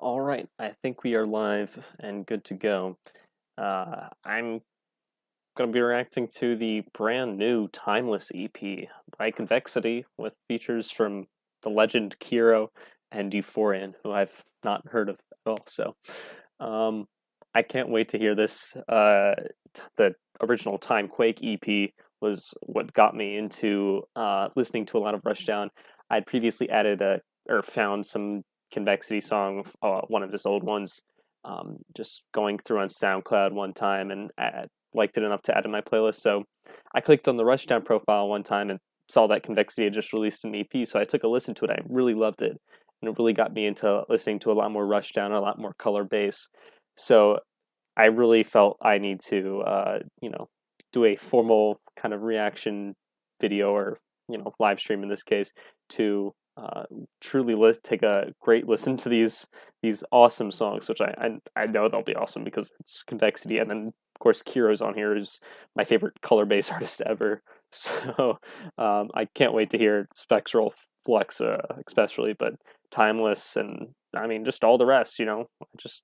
All right, I think we are live and good to go. I'm going to be reacting to the brand new Timeless EP by Convexity with features from the legend Kero and Euphorian, who I've not heard of at all. So um, I can't wait to hear this. The original Time Quake EP was what got me into listening to a lot of Rushdown. I'd previously added or found some Convexity song, one of his old ones, just going through on SoundCloud one time, and I liked it enough to add to my playlist. So I clicked on the Rushdown profile one time and saw that Convexity had just released an EP. So I took a listen to it. I really loved it, and it really got me into listening to a lot more Rushdown, a lot more color bass. So I really felt I need to, do a formal kind of reaction video or live stream in this case to truly take a great listen to these awesome songs, which I know they'll be awesome because it's Convexity, and then of course Kero's on here, is my favorite color bass artist ever. So I can't wait to hear Spectral, Flux, especially, but Timeless, and I mean just all the rest. Just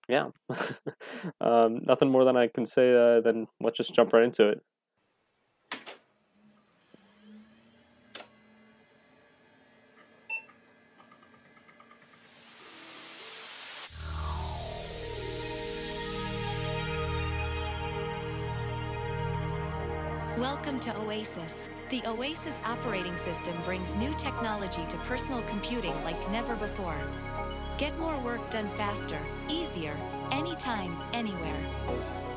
yeah. Nothing more than I can say. Then let's just jump right into it. Welcome to Oasis. The Oasis operating system brings new technology to personal computing like never before. Get more work done faster, easier, anytime, anywhere.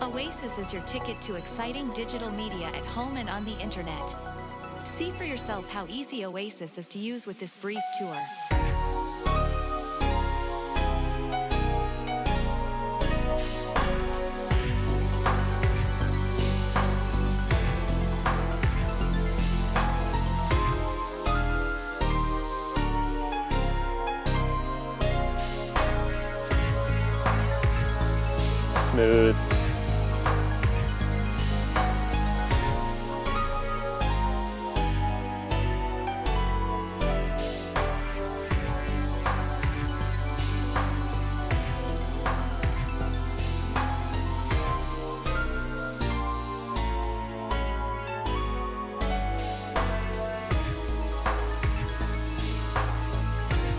Oasis is your ticket to exciting digital media at home and on the internet. See for yourself how easy Oasis is to use with this brief tour. Smooth.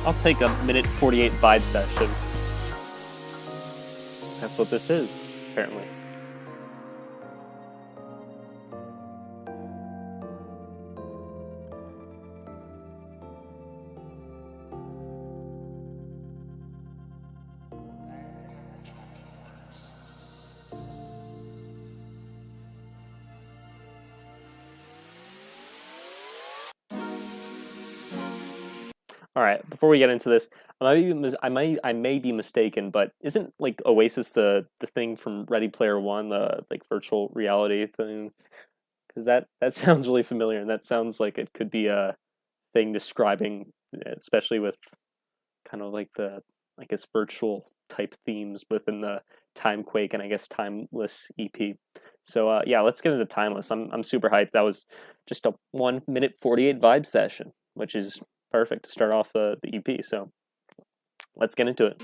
I'll take a minute 48 vibe session. That's what this is, apparently. All right, before we get into this, I may be mistaken, but isn't like Oasis the thing from Ready Player One, the like virtual reality thing? Because that sounds really familiar, and that sounds like it could be a thing describing, especially with kind of like the, I guess, virtual type themes within the Timequake and I guess Timeless EP. So yeah, let's get into Timeless. I'm super hyped. That was just a 1 minute 48 vibe session, which is perfect to start off the EP. So let's get into it.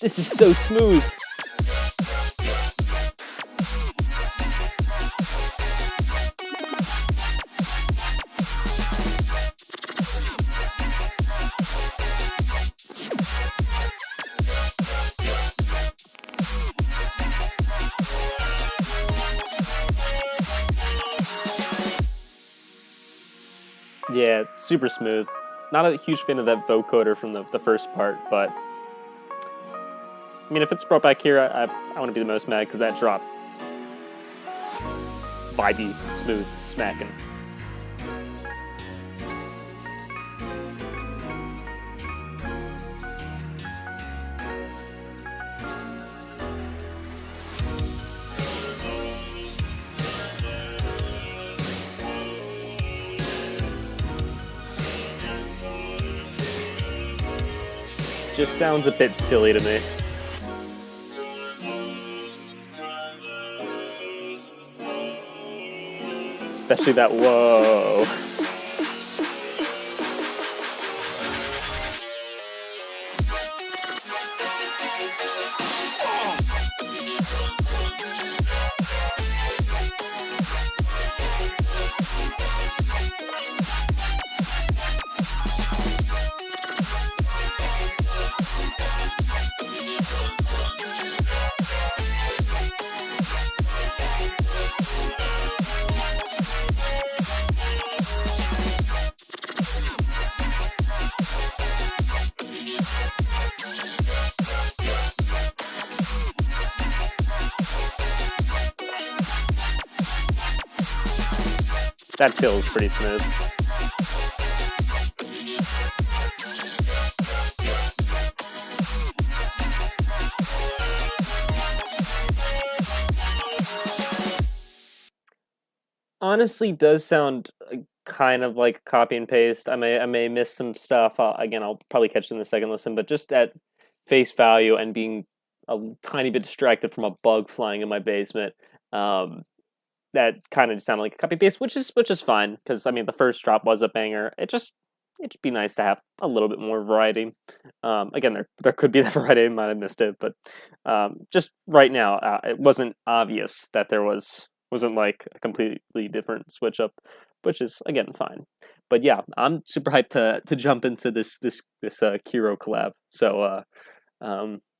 This is so smooth. Yeah, super smooth. Not a huge fan of that vocoder from the first part, but I mean, if it's brought back here, I want to be the most mad because that drop, vibey, smooth, smacking. Just sounds a bit silly to me. Especially that whoa. That feels pretty smooth. Honestly, does sound kind of like copy and paste. I may miss some stuff. Again, I'll probably catch it in the second listen, but just at face value and being a tiny bit distracted from a bug flying in my basement, that kind of just sounded like a copy paste, which is fine because I mean the first drop was a banger. It'd be nice to have a little bit more variety. Again, there could be that variety. I might have missed it, but just right now, it wasn't obvious that there wasn't like a completely different switch up, which is again fine. But yeah, I'm super hyped to jump into this Kero collab. So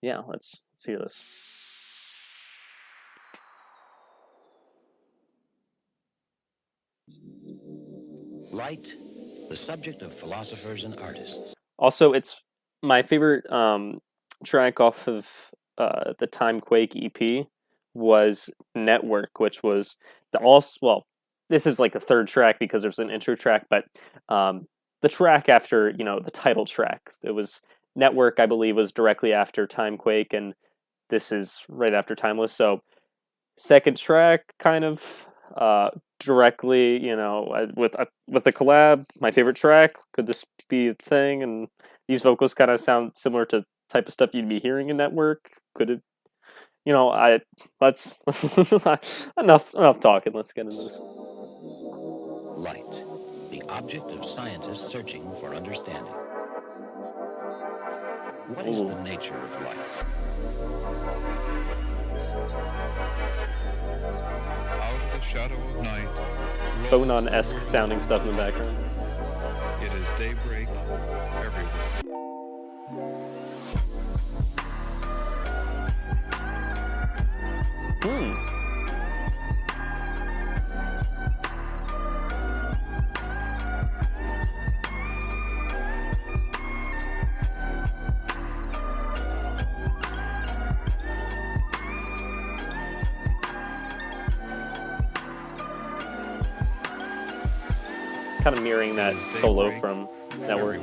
yeah, let's hear this. Light, the subject of philosophers and artists. Also, it's my favorite track off of the Timequake EP was Network, which was this is like the third track because there's an intro track, but the track after, the title track, it was Network, I believe, was directly after Timequake, and this is right after Timeless. So second track kind of directly, with the collab, my favorite track. Could this be a thing? And these vocals kind of sound similar to type of stuff you'd be hearing in Network. Could it? Let's enough talking. Let's get into this. Light, the object of scientists searching for understanding. What is the nature of light? Out of the shadow of night, Phonon-esque sounding stuff in the background. it is daybreak everywhere. Kind of mirroring that solo from Network.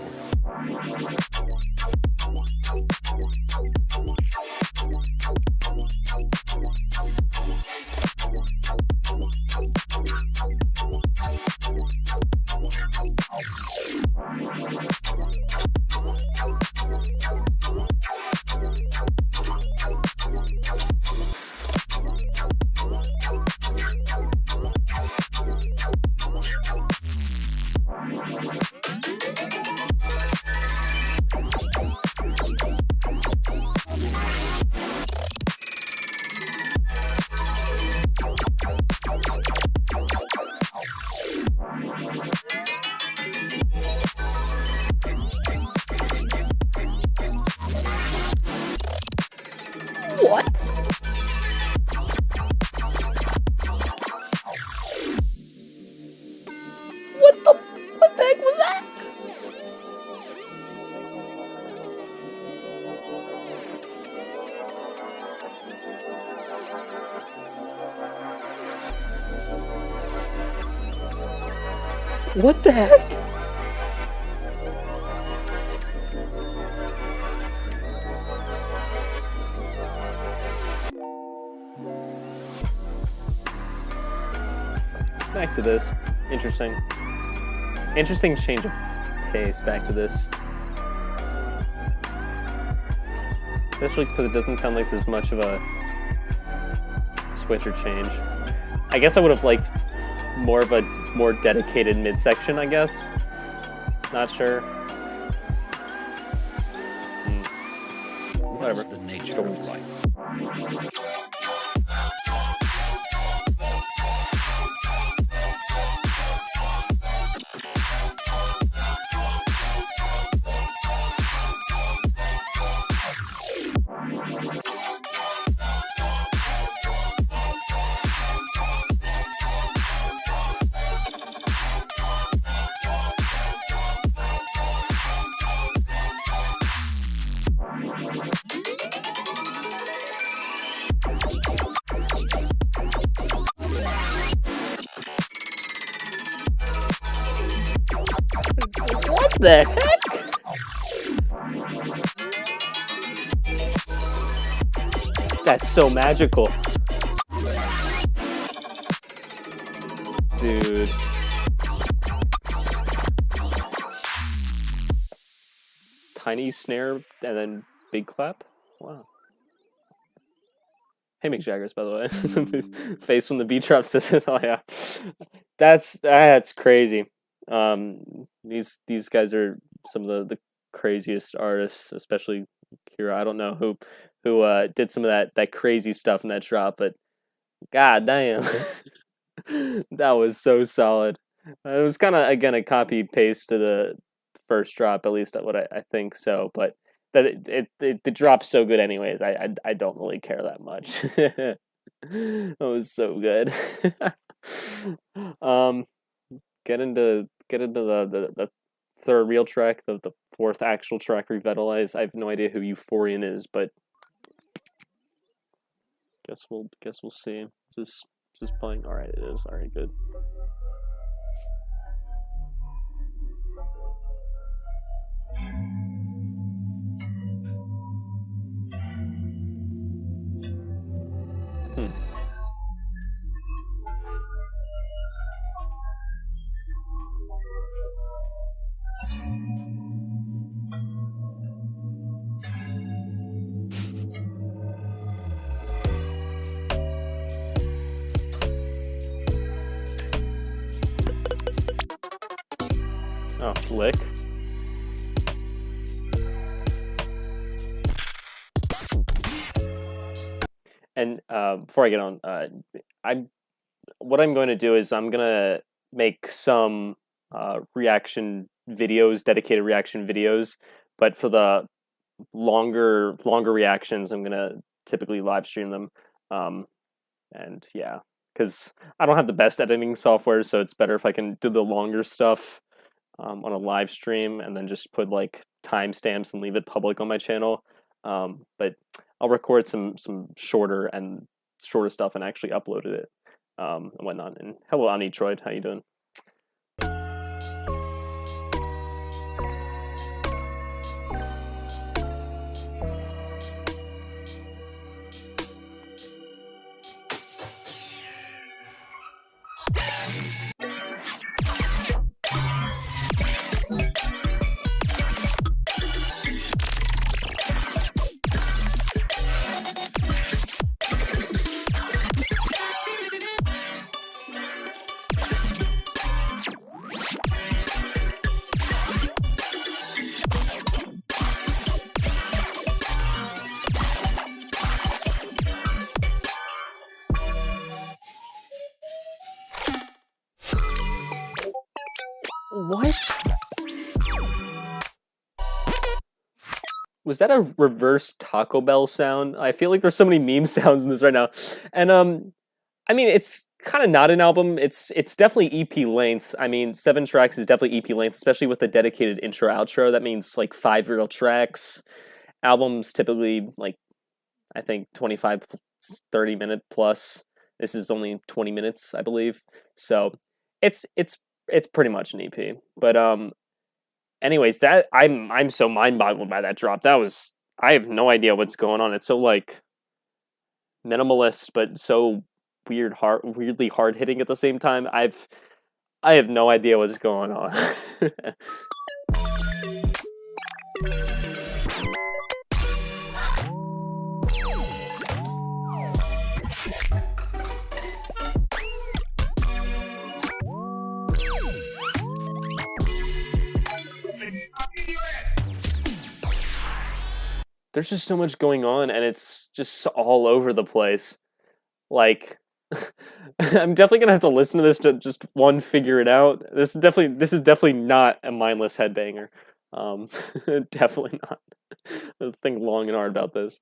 What the heck? Back to this. Interesting. Interesting change of pace back to this. Especially because it doesn't sound like there's much of a switch or change. I guess I would have liked more of a more dedicated midsection, I guess. Not sure. Whatever. The nature of life. What the heck? That's so magical. Dude. Tiny snare and then big clap? Wow. Hey, Mick Jagger's, by the way. Face when the beat drops says it. Oh yeah. That's crazy. These guys are some of the craziest artists, especially Kero. I don't know who did some of that crazy stuff in that drop, but god damn. That was so solid. It was kind of, again, a copy paste to the first drop, at least what I think so, but that the drop's so good anyways. I don't really care that much. That was so good. Get into the third real track, the fourth actual track, Revitalize. I have no idea who Euphorian is, but guess we'll see. Is this playing? All right, it is. All right, good. Oh, lick. And before I get on, what I'm going to do is I'm gonna make some reaction videos, dedicated reaction videos. But for the longer reactions, I'm gonna typically live stream them. And yeah, because I don't have the best editing software, so it's better if I can do the longer stuff on a live stream and then just put like timestamps and leave it public on my channel. But I'll record some shorter stuff and actually uploaded it and whatnot. And hello, Ani Troyd, how you doing? What? Was that a reverse Taco Bell sound? I feel like there's so many meme sounds in this right now. And I mean, it's kind of not an album. It's definitely EP length. I mean, 7 tracks is definitely EP length, especially with the dedicated intro outro. That means like 5 real tracks. Albums typically like, I think 25, 30 minute plus. This is only 20 minutes, I believe. So it's it's pretty much an EP. But anyways, that I'm so mind boggled by that drop. I have no idea what's going on. It's so like minimalist, but so weirdly hard hitting at the same time. I have no idea what's going on. There's just so much going on, and it's just all over the place. Like, I'm definitely gonna have to listen to this to just figure it out. This is definitely not a mindless headbanger. Definitely not. I'll think long and hard about this.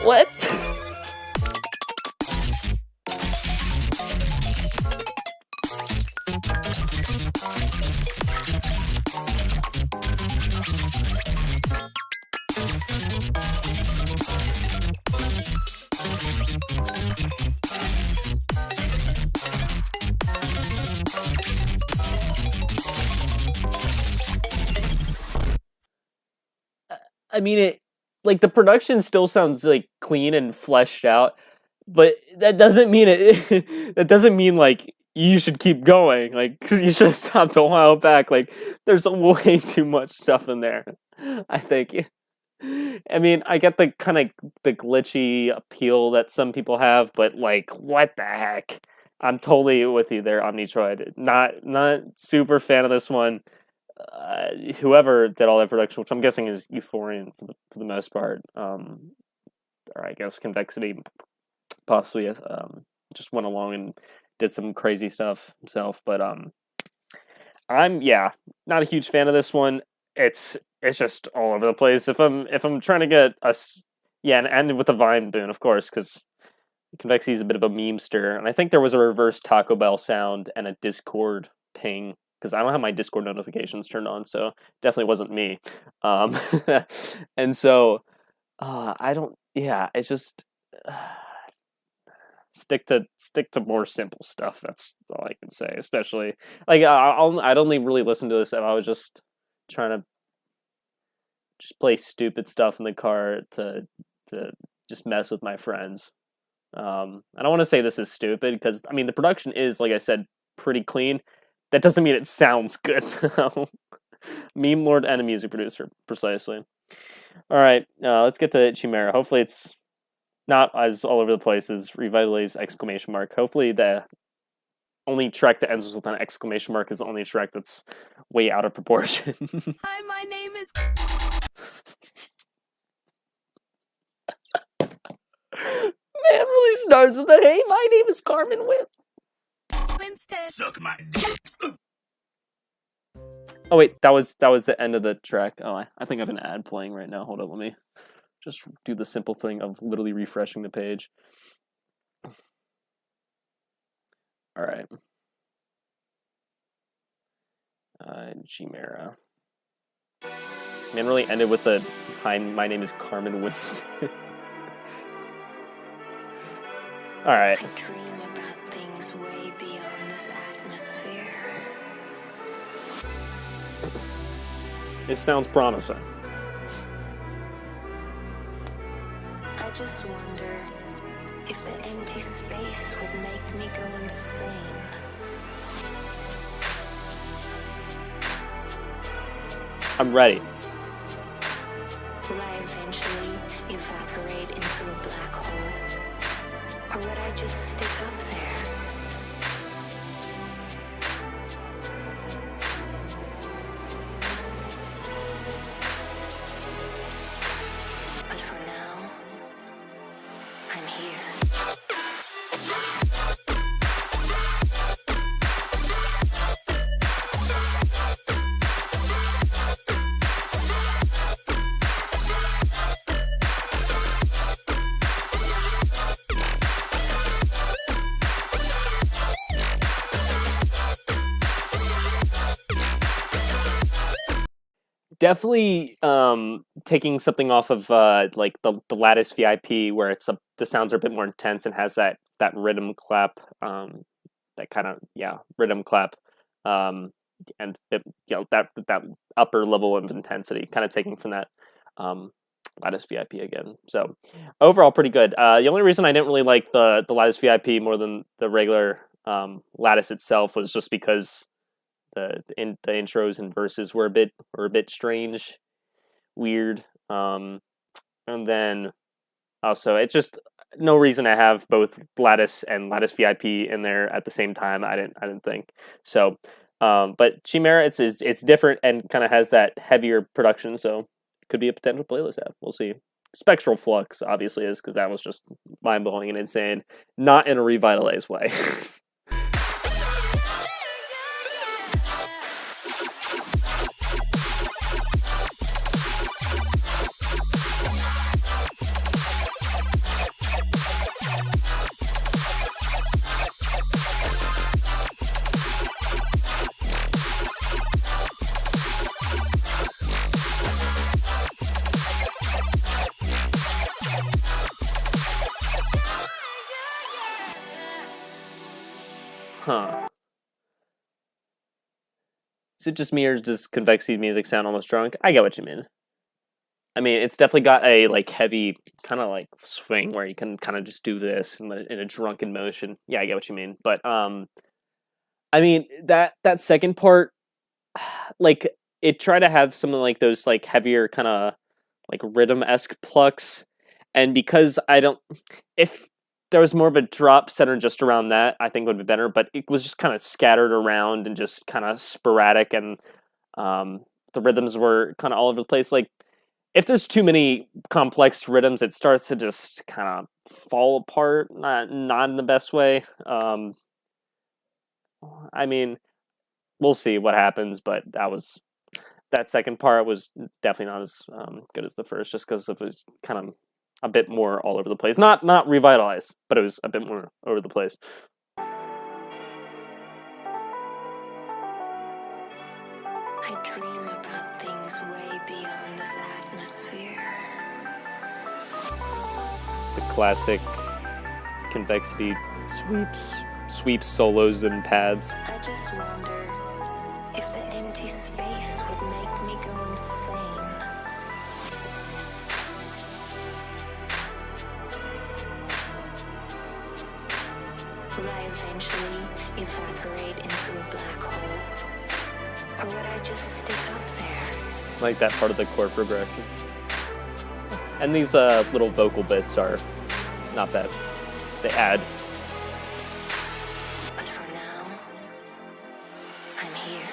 What? I mean, it like the production still sounds like clean and fleshed out, but that doesn't mean it. That doesn't mean like you should keep going. Like, 'cause you should have stopped a while back. Like, there's way too much stuff in there. I think. I mean, I get the kind of the glitchy appeal that some people have, but like, what the heck? I'm totally with you there, Omnitroid. Not super fan of this one. Whoever did all that production, which I'm guessing is Euphorian for the most part, or I guess Convexity possibly just went along and did some crazy stuff himself. But I'm not a huge fan of this one. It's just all over the place. If I'm trying to get and with the Vine boon, of course, because Convexity is a bit of a memester, and I think there was a reverse Taco Bell sound and a Discord ping. Because I don't have my Discord notifications turned on, so definitely wasn't me. And so I don't. Yeah, it's just stick to more simple stuff. That's all I can say. Especially like I'd only really listen to this if I was just trying to just play stupid stuff in the car to just mess with my friends. I don't want to say this is stupid because I mean the production is, like I said, pretty clean. That doesn't mean it sounds good. Meme lord and a music producer, precisely. All right, let's get to Chimera. Hopefully it's not as all over the place as Revitalize ! Hopefully the only track that ends with an exclamation mark is the only track that's way out of proportion. Hi, my name is... Man really starts with the hey, my name is Carmen Whip. Winston. Suck my dick. Oh wait, that was the end of the track. Oh, I think I have an ad playing right now. Hold on, let me just do the simple thing of literally refreshing the page. All right. Chimera. Man really ended with the hi, my name is Carmen Winston. All right. I dream about things way beyond this atmosphere. It sounds promising. I just wonder if the empty space would make me go insane. I'm ready. Will I eventually evaporate into a black hole? Or would I just stick up there? But for now, I'm here. Definitely taking something off of like the Lattice VIP where the sounds are a bit more intense and has that rhythm clap, that kind of rhythm clap, and that upper level of intensity, kind of taking from that Lattice VIP again. So overall, pretty good. The only reason I didn't really like the Lattice VIP more than the regular Lattice itself was just because the intros and verses were a bit strange, weird. And then also it's just no reason to have both Lattice and Lattice VIP in there at the same time. I didn't think so. But Chimera, it's different and kind of has that heavier production, so it could be a potential playlist app. We'll see. Spectral Flux obviously is, because that was just mind blowing and insane, not in a Revitalize way. Huh. Is it just me, or does Convexity music sound almost drunk? I get what you mean. I mean, it's definitely got a like heavy kind of like swing where you can kind of just do this in a drunken motion. Yeah, I get what you mean. But I mean that second part, like it tried to have some of like those like heavier kind of like rhythm-esque plucks, and because I don't, if there was more of a drop centered just around that, I think would be better. But it was just kind of scattered around and just kind of sporadic, and the rhythms were kind of all over the place. Like if there's too many complex rhythms, it starts to just kind of fall apart. Not in the best way. I mean, we'll see what happens, but that second part was definitely not as good as the first, just because it was kind of a bit more all over the place. Not Revitalize, but it was a bit more over the place. I dream about things way beyond this atmosphere. The classic Convexity sweeps, solos, and pads. I just wonder if the empty space would make me go insane. Will I eventually evaporate into a black hole? Or would I just stick up there? Like that part of the chord progression. And these little vocal bits are not bad. They add. But for now, I'm here.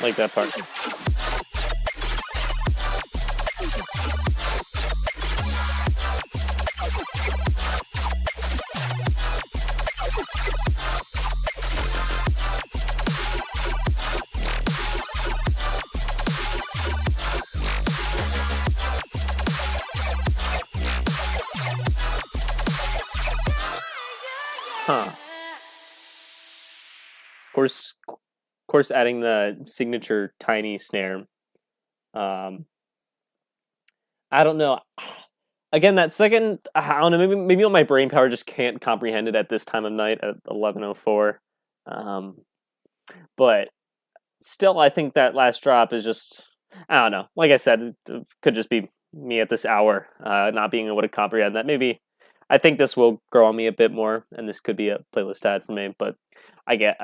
Like that part. Huh. Of course, adding the signature tiny snare. I don't know. Again, that second, I don't know, maybe my brain power just can't comprehend it at this time of night at 11:04. But still, I think that last drop is just, I don't know. Like I said, it could just be me at this hour not being able to comprehend that. Maybe I think this will grow on me a bit more, and this could be a playlist ad for me. But I get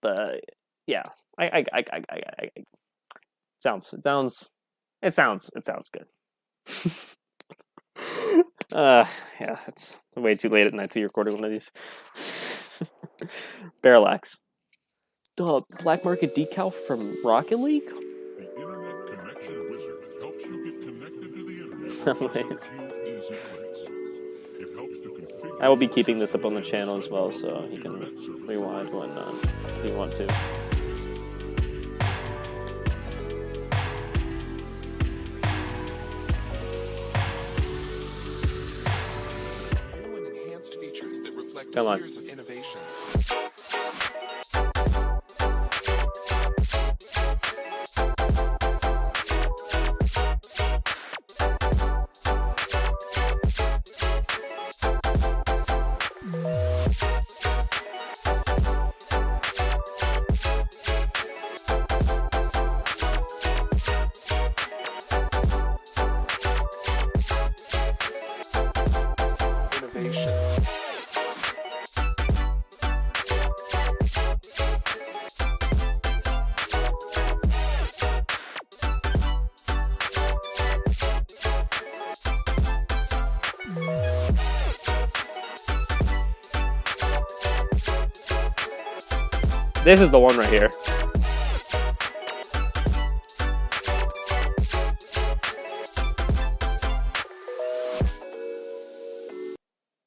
the, yeah. I it sounds good. Yeah, it's way too late at night to be recording one of these. Parallax. The black market decal from Rocket League? The Internet Connection Wizard helps you get connected to the Internet with a few easy clicks. It helps to configure... I will be keeping this up on the channel as well, so you can rewind when you want to. New and enhanced features that reflect Come on. years of innovation. Innovations. This is the one right here.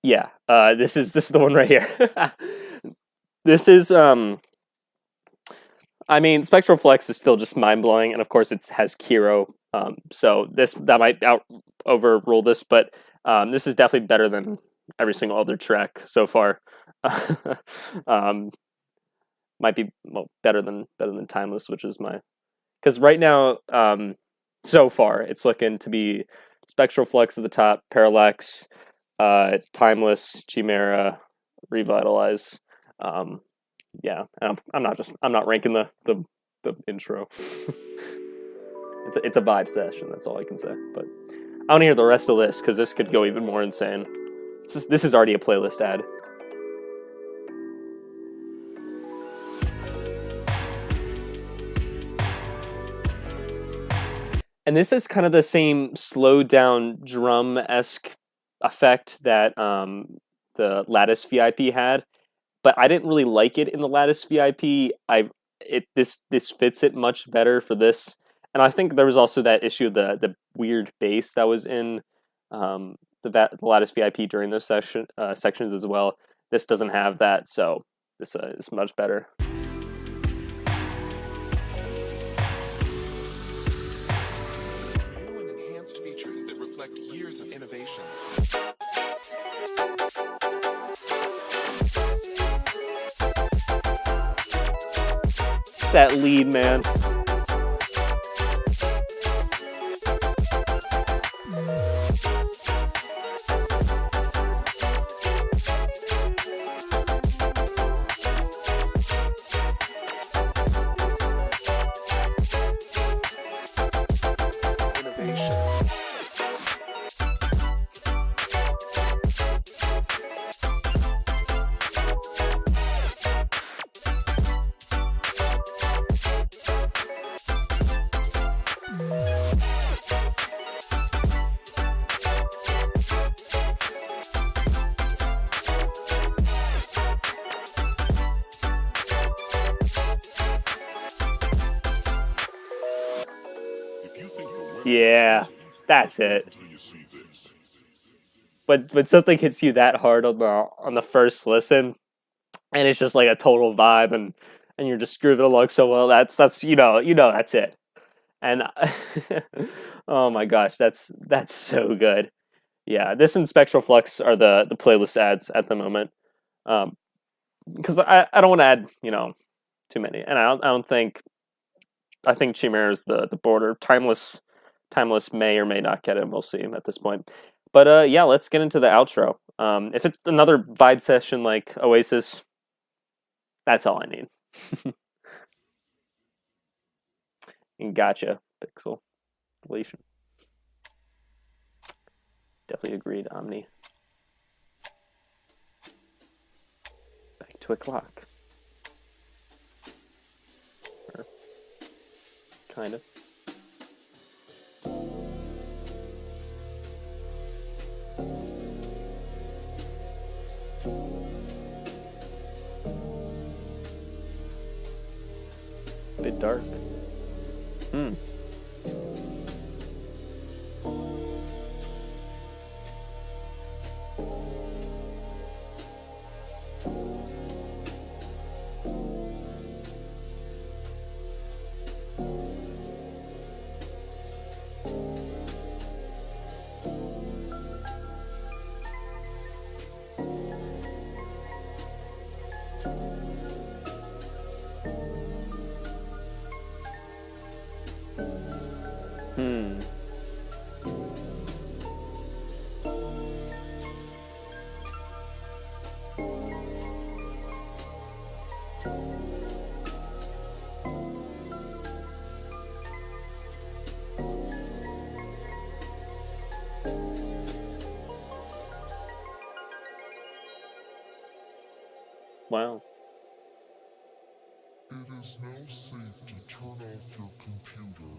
Yeah, this is the one right here. This is I mean, Spectral Flux is still just mind blowing, and of course it has Kero. So that might overrule this, but this is definitely better than every single other track so far. Might be better than Timeless, which is because right now so far it's looking to be Spectral Flux at the top, Parallax, Timeless, Chimera, Revitalize. Yeah, and I'm not ranking the intro. It's a vibe session. That's all I can say. But I want to hear the rest of this because this could go even more insane. This is already a playlist ad. And this is kind of the same slowed down drum-esque effect that the Lattice VIP had, but I didn't really like it in the Lattice VIP. This fits it much better for this, and I think there was also that issue of the weird bass that was in the Lattice VIP during those sections as well. This doesn't have that, so this is much better. New and enhanced features that reflect years of innovation. That lead, man. Innovations. Yeah, that's it. But something hits you that hard on the first listen, and it's just like a total vibe, and you're just grooving along so well. That's that's it. And oh my gosh, that's so good. Yeah, this and Spectral Flux are the playlist ads at the moment. Because I don't want to add too many, and I think Chimera is the border. Timeless may or may not get him. We'll see at this point. But yeah, let's get into the outro. If it's another vibe session like Oasis, that's all I need. Gotcha, Pixel. Deletion. Definitely agreed, Omni. Back to a clock. Or kind of. Bit dark. Wow. It is now safe to turn off your computer.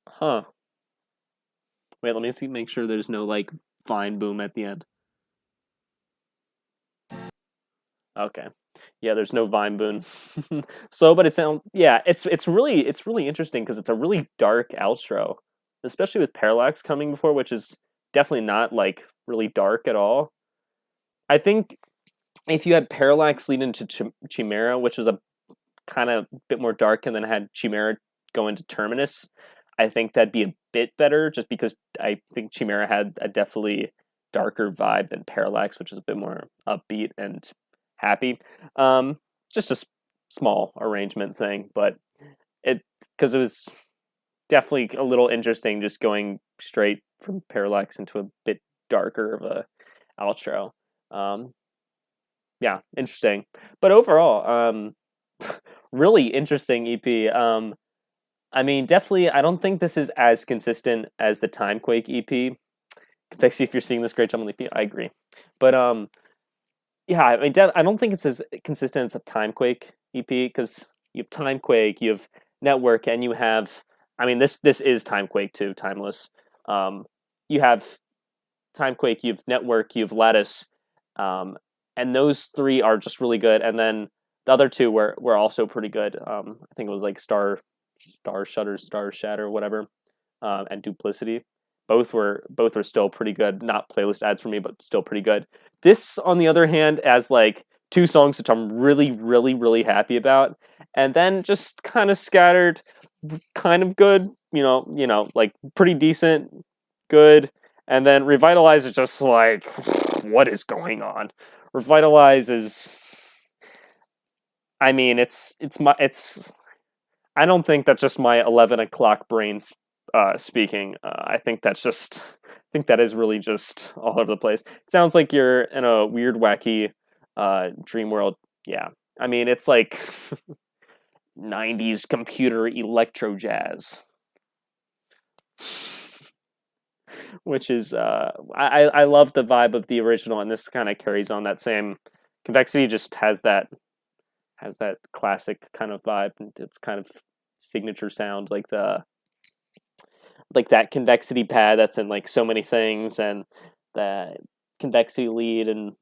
Huh. Wait, let me see. Make sure there's no like fine boom at the end. Okay. Yeah, there's no vine boon. So, but it's really interesting because it's a really dark outro, especially with Parallax coming before, which is definitely not like really dark at all. I think if you had Parallax lead into Chimera, which was a kind of bit more dark, and then had Chimera go into Terminus, I think that'd be a bit better, just because I think Chimera had a definitely darker vibe than Parallax, which is a bit more upbeat and happy. Just a small arrangement thing, but because it was definitely a little interesting just going straight from Parallax into a bit darker of a outro. Yeah, interesting. But overall, really interesting EP. I mean, definitely, I don't think this is as consistent as the Timequake EP. Convexity, if you're seeing this, great job on the EP. I agree. But yeah, I mean, I don't think it's as consistent as the Timequake EP, because you have Timequake, you have Network, and you have, I mean, this is Timequake too, Timeless. You have Timequake, you have Network, you have Lattice, and those three are just really good. And then the other two were also pretty good. I think it was like Star Shatter, whatever, and Duplicity. Both were still pretty good. Not playlist ads for me, but still pretty good. This, on the other hand, as like two songs which I'm really, really, really happy about, and then just kind of scattered, kind of good, like pretty decent, good, and then Revitalize is just like, what is going on? Revitalize is, I mean, it's. I don't think that's just my 11 o'clock brains speaking. I think that is really just all over the place. It sounds like you're in a weird, wacky dream world. Yeah, I mean, it's like 90s computer electro jazz, which is I love the vibe of the original, and this kind of carries on that same. Convexity just has that classic kind of vibe, and it's kind of signature sound, like that convexity pad that's in like so many things, and the convexity lead, and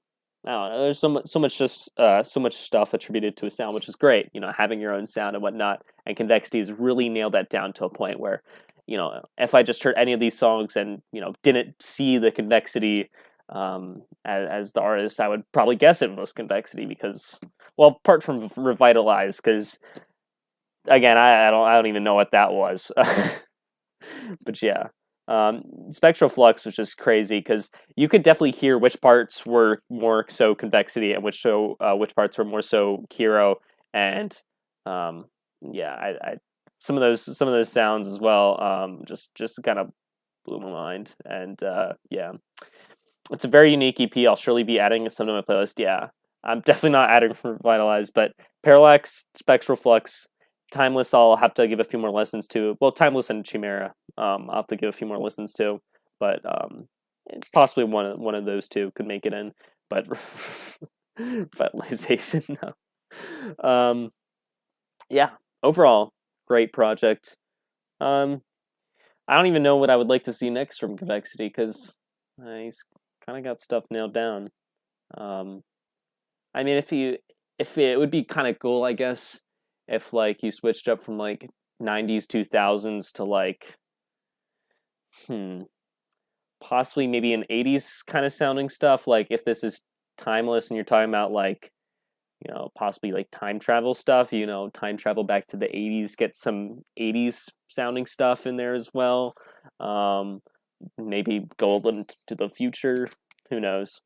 I don't know, there's so much stuff attributed to a sound, which is great, having your own sound and whatnot. And Convexity has really nailed that down to a point where, if I just heard any of these songs and didn't see the convexity as the artist, I would probably guess it was Convexity, because, well, apart from Revitalize, because again, I don't even know what that was. But yeah, Spectral Flux was just crazy because you could definitely hear which parts were more so Convexity and which parts were more so Kero, and yeah, I some of those sounds as well just kind of blew my mind, and yeah, it's a very unique EP. I'll surely be adding some to my playlist. Yeah, I'm definitely not adding Revitalize, but Parallax, Spectral Flux, Timeless, I'll have to give a few more listens to. Well, Timeless and Chimera, I'll have to give a few more listens to. But possibly one of those two could make it in. But Revitalization, no. Yeah, overall, great project. I don't even know what I would like to see next from Convexity because he's kind of got stuff nailed down. I mean, if it would be kind of cool, I guess, if like you switched up from like 90s 2000s to like possibly maybe an 80s kind of sounding stuff, like if this is timeless and you're talking about like, you know, possibly like time travel stuff, you know, time travel back to the 80s, get some 80s sounding stuff in there as well. Maybe go into the future, who knows.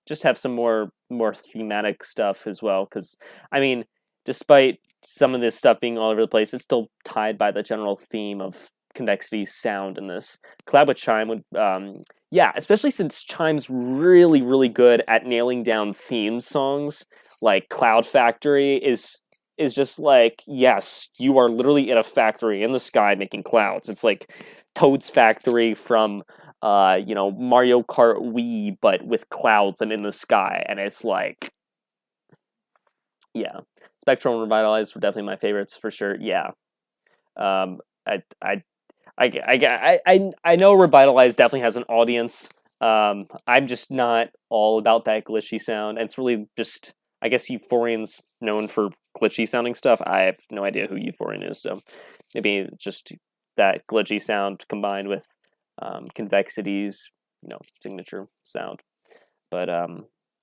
Just have some more thematic stuff as well, because I mean, despite some of this stuff being all over the place, it's still tied by the general theme of Convexity's sound in this. Collab with Chime would, yeah, especially since Chime's really, really good at nailing down theme songs. Like Cloud Factory is just like, yes, you are literally in a factory in the sky making clouds. It's like Toad's Factory from you know, Mario Kart Wii, but with clouds and in the sky, and it's like, yeah, Spectral and Revitalize were definitely my favorites for sure. Yeah, I know Revitalize definitely has an audience. I'm just not all about that glitchy sound, and it's really just, I guess Euphorian's known for glitchy sounding stuff. I have no idea who Euphorian is, so maybe it's just that glitchy sound combined with Convexity's, you know, signature sound. But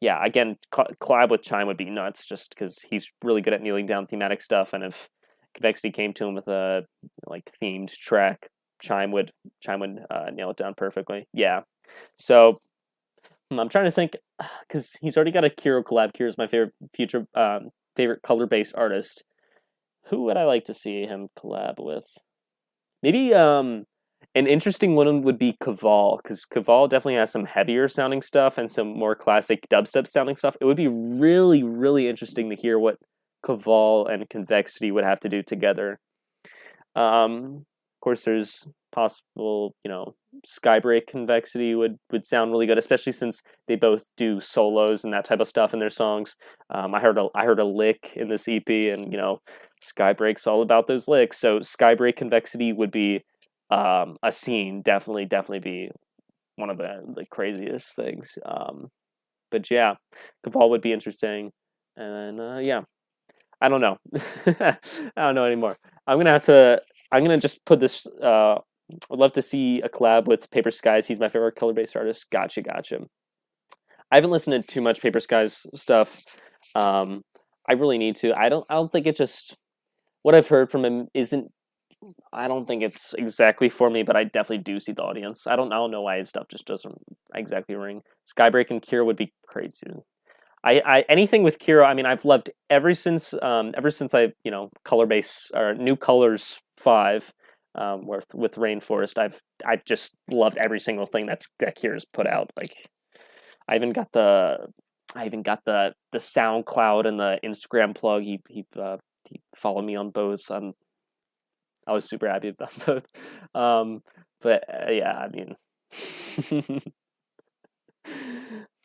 yeah, again, collab with Chime would be nuts, just because he's really good at nailing down thematic stuff, and if Convexity came to him with a like themed track, Chime would nail it down perfectly. Yeah, so I'm trying to think, because he's already got a Kero collab. Kero's my favorite color-based artist. Who would I like to see him collab with? Maybe an interesting one would be Kaval, because Kaval definitely has some heavier sounding stuff and some more classic dubstep sounding stuff. It would be really, really interesting to hear what Kaval and Convexity would have to do together. Of course, there's possible, you know, Skybreak Convexity would sound really good, especially since they both do solos and that type of stuff in their songs. I heard a lick in this EP, and you know, Skybreak's all about those licks. So Skybreak Convexity would be a scene, definitely be one of the craziest things. But yeah, Kaval would be interesting, and yeah, I don't know. I don't know anymore. I'm gonna just put this. I'd love to see a collab with Paper Skies. He's my favorite color-based artist. Gotcha. I haven't listened to too much Paper Skies stuff. I really need to. I don't think it just, what I've heard from him isn't, I don't think it's exactly for me, but I definitely do see the audience. I don't know why his stuff just doesn't exactly ring. Skybreak and Kero would be crazy. I anything with Kero, I mean, I've loved ever since I, you know, color base or New Colors 5, with Rainforest. I've just loved every single thing that Kero's put out. Like, I even got the SoundCloud and the Instagram plug. He followed me on both. I was super happy about both. But yeah, I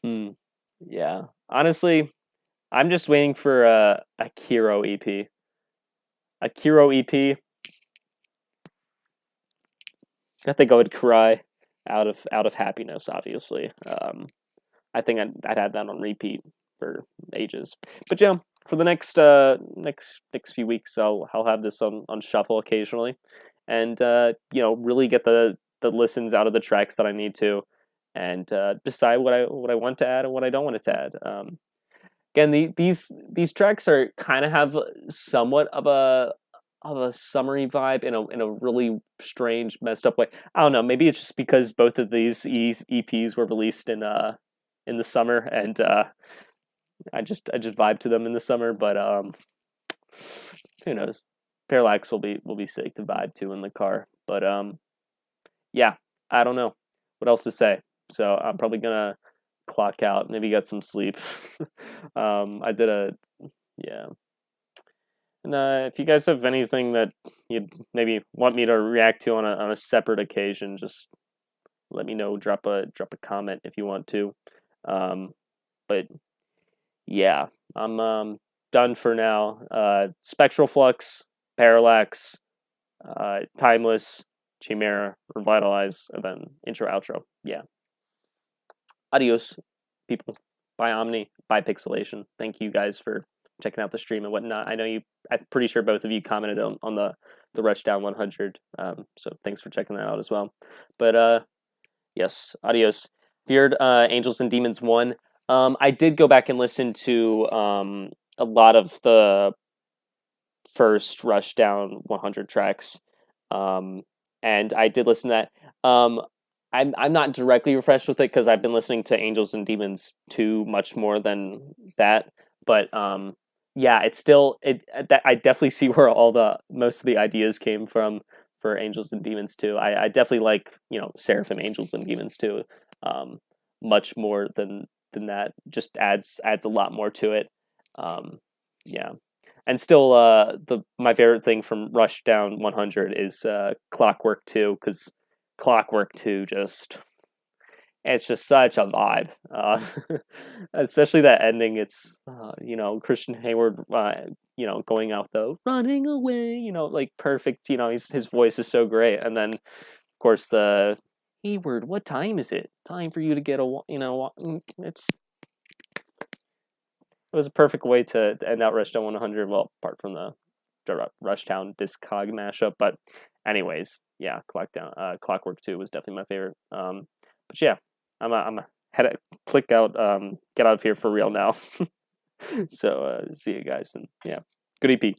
mean, yeah. Honestly, I'm just waiting for a Kero EP. A Kero EP. I think I would cry out of happiness. Obviously, I think I'd have that on repeat for ages. But yeah, for the next few weeks, I'll have this on shuffle occasionally, and you know, really get the listens out of the tracks that I need to, and decide what I want to add and what I don't want it to add. Again, these tracks are kind of have somewhat of a summery vibe in a really strange, messed up way. I don't know. Maybe it's just because both of these EPs were released in the summer, and I just vibe to them in the summer. But who knows? Parallax will be sick to vibe to in the car. But yeah, I don't know what else to say. So I'm probably gonna clock out. Maybe get some sleep. I did a yeah. And if you guys have anything that you'd maybe want me to react to on a separate occasion, just let me know. Drop a comment if you want to. But yeah, I'm done for now. Spectral Flux, Parallax, Timeless, Chimera, Revitalize, and then intro outro. Yeah. Adios, people. Bye Omni. Bye Pixelation. Thank you guys for checking out the stream and whatnot. I know I'm pretty sure both of you commented on the Rushdown 100. So thanks for checking that out as well. But yes, adios. Feared Angels and Demons 1. I did go back and listen to a lot of the first Rushdown 100 tracks. And I did listen to that. I'm not directly refreshed with it because I've been listening to Angels and Demons 2 much more than that. But yeah, it's still I definitely see where most of the ideas came from for Angels and Demons 2. I definitely like Seraphim Angels and Demons 2 much more than that. Just adds a lot more to it. Yeah. And still, my favorite thing from Rushdown 100 is Clockwork 2, because Clockwork 2 it's just such a vibe. Especially that ending. It's Christian Hayward, going out though, running away. Like perfect. His voice is so great, and then of course the Hayward. What time is it? Time for you to get It was a perfect way to end out Rushdown 100. Well, apart from the Rushdown Discog mashup, but anyways, yeah, Clockwork 2 was definitely my favorite. But yeah, I'm click out, get out of here for real now. So see you guys, and yeah, good EP.